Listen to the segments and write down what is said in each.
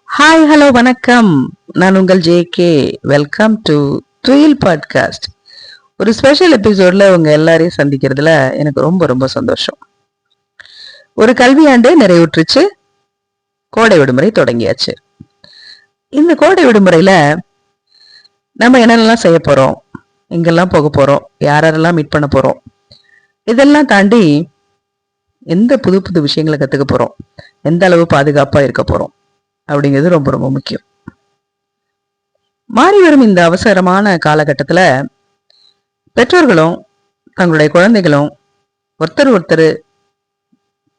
Hi hello வணக்கம். நான் உங்கள் ஜே.கே. வெல்கம் டு ட்ரீல் பாட்காஸ்ட். ஒரு ஸ்பெஷல் எபிசோட்ல உங்க எல்லாரையும் சந்திக்கிறதுல எனக்கு ரொம்ப ரொம்ப சந்தோஷம். ஒரு கல்வியாண்டு நிறைவுற்றுச்சு, கோடை விடுமுறை தொடங்கியாச்சு. இந்த கோடை விடுமுறையில நம்ம என்னென்னலாம் செய்ய போறோம், எங்கெல்லாம் போக போறோம், யாரெல்லாம் மீட் பண்ண போறோம், இதெல்லாம் தாண்டி எந்த புது புது விஷயங்களை கத்துக்க போறோம், எந்த அளவு பாதுகாப்பா இருக்க போறோம் அப்படிங்கிறது ரொம்ப ரொம்ப முக்கியம். மாறி வரும் இந்த அவசரமான காலகட்டத்துல பெற்றோர்களும் தங்களுடைய குழந்தைகளும் ஒருத்தர்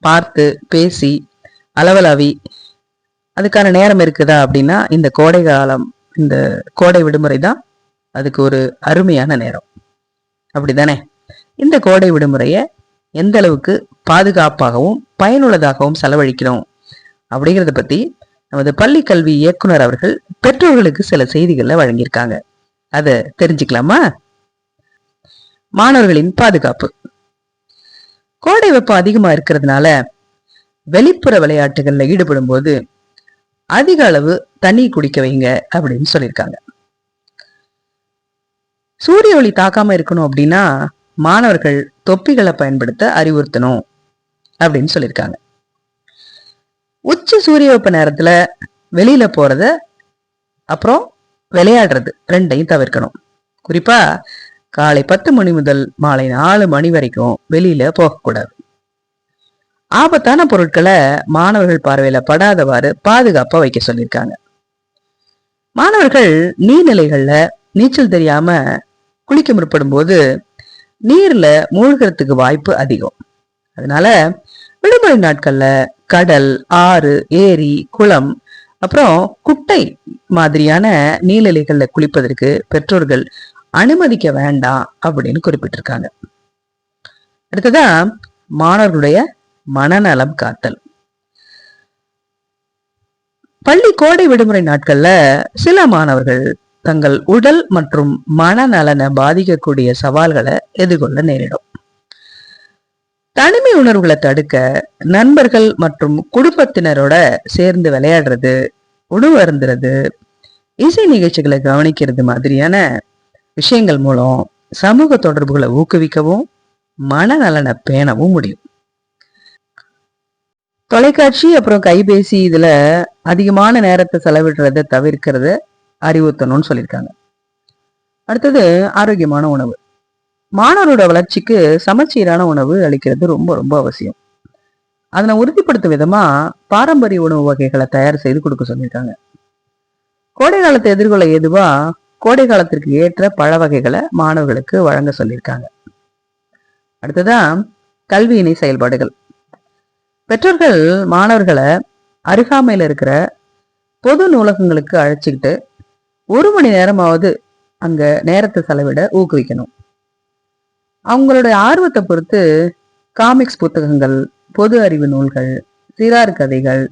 பார்த்து பேசி அளவலாவி அதுக்கான நேரம் இருக்குதா அப்படின்னா இந்த கோடை காலம், இந்த கோடை விடுமுறை தான் அதுக்கு ஒரு அருமையான நேரம். அப்படிதானே? இந்த கோடை விடுமுறைய எந்த அளவுக்கு பாதுகாப்பாகவும் பயனுள்ளதாகவும் செலவழிக்கணும் அப்படிங்கிறத பத்தி நமது பள்ளி கல்வி இயக்குனர் அவர்கள் பெற்றோர்களுக்கு சில செய்திகளை வழங்கியிருக்காங்க. அதை தெரிஞ்சுக்கலாமா? மாணவர்களின் பாதுகாப்பு. கோடை வெப்பம் அதிகமா இருக்கிறதுனால வெளிப்புற விளையாட்டுகள்ல ஈடுபடும் போது அதிக அளவு தண்ணி குடிக்க வைங்க அப்படின்னு சொல்லியிருக்காங்க. சூரிய ஒளி தாக்காம இருக்கணும் அப்படின்னா மாணவர்கள் தொப்பிகளை பயன்படுத்த அறிவுறுத்தணும் அப்படின்னு சொல்லியிருக்காங்க. உச்சி சூரிய வெப்ப நேரத்துல வெளியில போறத அப்புறம் விளையாடுறது ரெண்டையும் தவிர்க்கணும். குறிப்பா காலை 10 மணி முதல் மாலை 4 மணி வரைக்கும் வெளியில போகக்கூடாது. ஆபத்தான பொருட்களை மாணவர்கள் பார்வையில படாதவாறு பாதுகாப்பா வைக்க சொல்லியிருக்காங்க. மாணவர்கள் நீர்நிலைகள்ல நீச்சல் தெரியாம குளிக்க முற்படும் போது நீர்ல மூழ்கிறதுக்கு வாய்ப்பு அதிகம். அதனால விடுமுறை நாட்கள்ல கடல், ஆறு, ஏரி, குளம், அப்புறம் குட்டை மாதிரியான நீர்நிலைகள்ல குளிப்பதற்கு பெற்றோர்கள் அனுமதிக்க வேண்டாம் அப்படின்னு குறிப்பிட்டிருக்காங்க. அடுத்ததா மாணவர்களுடைய மனநலம் காத்தல். பள்ளி கோடை விடுமுறை நாட்கள்ல சில மாணவர்கள் தங்கள் உடல் மற்றும் மனநலனை பாதிக்கக்கூடிய சவால்களை எதிர்கொள்ள நேரிடும். தனிமை உணர்வுகளை தடுக்க நண்பர்கள் மற்றும் குடும்பத்தினரோட சேர்ந்து விளையாடுறது, உணவு அருந்துறது, இசை நிகழ்ச்சிகளை கவனிக்கிறது மாதிரியான விஷயங்கள் மூலம் சமூக தொடர்புகளை ஊக்குவிக்கவும் மனநலனை பேணவும் முடியும். தொலைக்காட்சி அப்புறம் கைபேசி இதுல அதிகமான நேரத்தை செலவிடுறத தவிர்க்கிறத அறிவுறுத்தணும்னு சொல்லியிருக்காங்க. அடுத்தது ஆரோக்கியமான உணவு. மாணவரோட வளர்ச்சிக்கு சமச்சீரான உணவு அளிக்கிறது ரொம்ப ரொம்ப அவசியம். அதனை உறுதிப்படுத்தும் விதமா பாரம்பரிய உணவு வகைகளை தயார் செய்து கொடுக்க சொல்லியிருக்காங்க. கோடை காலத்தை எதிர்கொள்ள ஏதுவா கோடை காலத்திற்கு ஏற்ற பழ வகைகளை மாணவர்களுக்கு வழங்க சொல்லியிருக்காங்க. அடுத்ததான் கல்வி இணை செயல்பாடுகள். பெற்றோர்கள் மாணவர்களை அருகாமையில இருக்கிற பொது நூலகங்களுக்கு அழைச்சிக்கிட்டு 1 மணி நேரமாவது அங்க நேரத்தை செலவிட ஊக்குவிக்கணும். அவங்களுடைய ஆர்வத்தை பொறுத்து காமிக்ஸ் புத்தகங்கள், பொது அறிவு நூல்கள், சிறார் கதைகள்,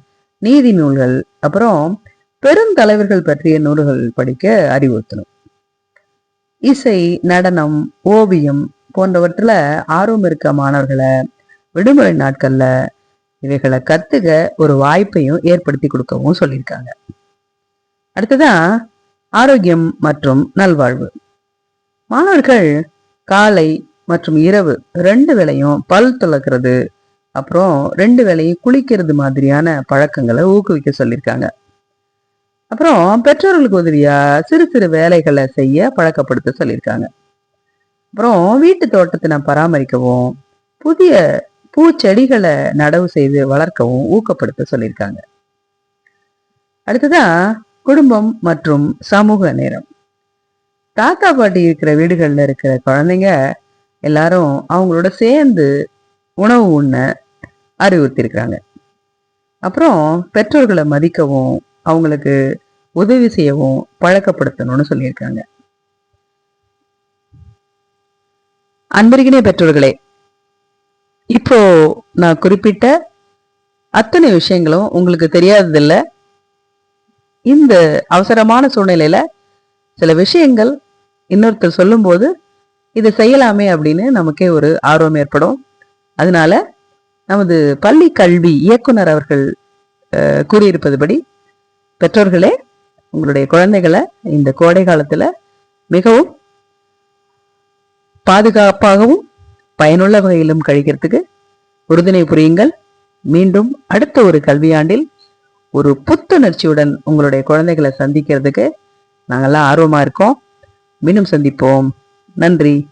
நீதி நூல்கள், அப்புறம் பெருந்தலைவர்கள் பற்றிய நூல்கள் படிக்க அறிவுறுத்தணும். இசை, நடனம், ஓவியம் போன்றவற்றில் ஆர்வம் இருக்க மாணவர்களை விடுமுறை நாட்கள்ல இவைகளை கத்துக்க ஒரு வாய்ப்பையும் ஏற்படுத்தி கொடுக்கவும் சொல்லியிருக்காங்க. அடுத்ததான் ஆரோக்கியம் மற்றும் நல்வாழ்வு. மாணவர்கள் காலை மற்றும் இரவு 2 வேளையும் பல் துலக்கிறது, அப்புறம் 2 வேளையும் குளிக்கிறது மாதிரியான பழக்கங்களை ஊக்குவிக்க சொல்லியிருக்காங்க. அப்புறம் பெற்றோர்களுக்கு உதவியா சிறு சிறு வேலைகளை செய்ய பழக்கப்படுத்த சொல்லியிருக்காங்க. அப்புறம் வீட்டு தோட்டத்தினை பராமரிக்கவும் புதிய பூச்செடிகளை நடவு செய்து வளர்க்கவும் ஊக்கப்படுத்த சொல்லியிருக்காங்க. அடுத்ததான் குடும்பம் மற்றும் சமூக நேரம். தாத்தா பாட்டி இருக்கிற வீடுகள்ல இருக்கிற குழந்தைங்க எல்லாரும் அவங்களோட சேர்ந்து உணவு உண்ண அறிவுறுத்திருக்காங்க. அப்புறம் பெற்றோர்களை மதிக்கவும் அவங்களுக்கு உதவி செய்யவும் பழக்கப்படுத்தணும்னு சொல்லியிருக்காங்க. அன்பிற்கினிய பெற்றோர்களே, இப்போ நான் குறிப்பிட்ட அத்தனை விஷயங்களும் உங்களுக்கு தெரியாததில்ல. இந்த அவசரமான சூழ்நிலையில சில விஷயங்கள் இன்னொருத்தர் சொல்லும் போது இதை செய்யலாமே அப்படின்னு நமக்கே ஒரு ஆர்வம் ஏற்படும். அதனால நமது பள்ளி கல்வி இயக்குனர் அவர்கள் கூறியிருப்பதுபடி பெற்றோர்களே, உங்களுடைய குழந்தைகளை இந்த கோடை காலத்துல மிகவும் பாதுகாப்பாகவும் பயனுள்ள வகையிலும் கழிக்கிறதுக்கு உறுதுணை புரியுங்கள். மீண்டும் அடுத்த ஒரு கல்வியாண்டில் ஒரு புத்துணர்ச்சியுடன் உங்களுடைய குழந்தைகளை சந்திக்கிறதுக்கு நாங்கெல்லாம் ஆர்வமா இருக்கோம். மீண்டும் சந்திப்போம். நன்றி.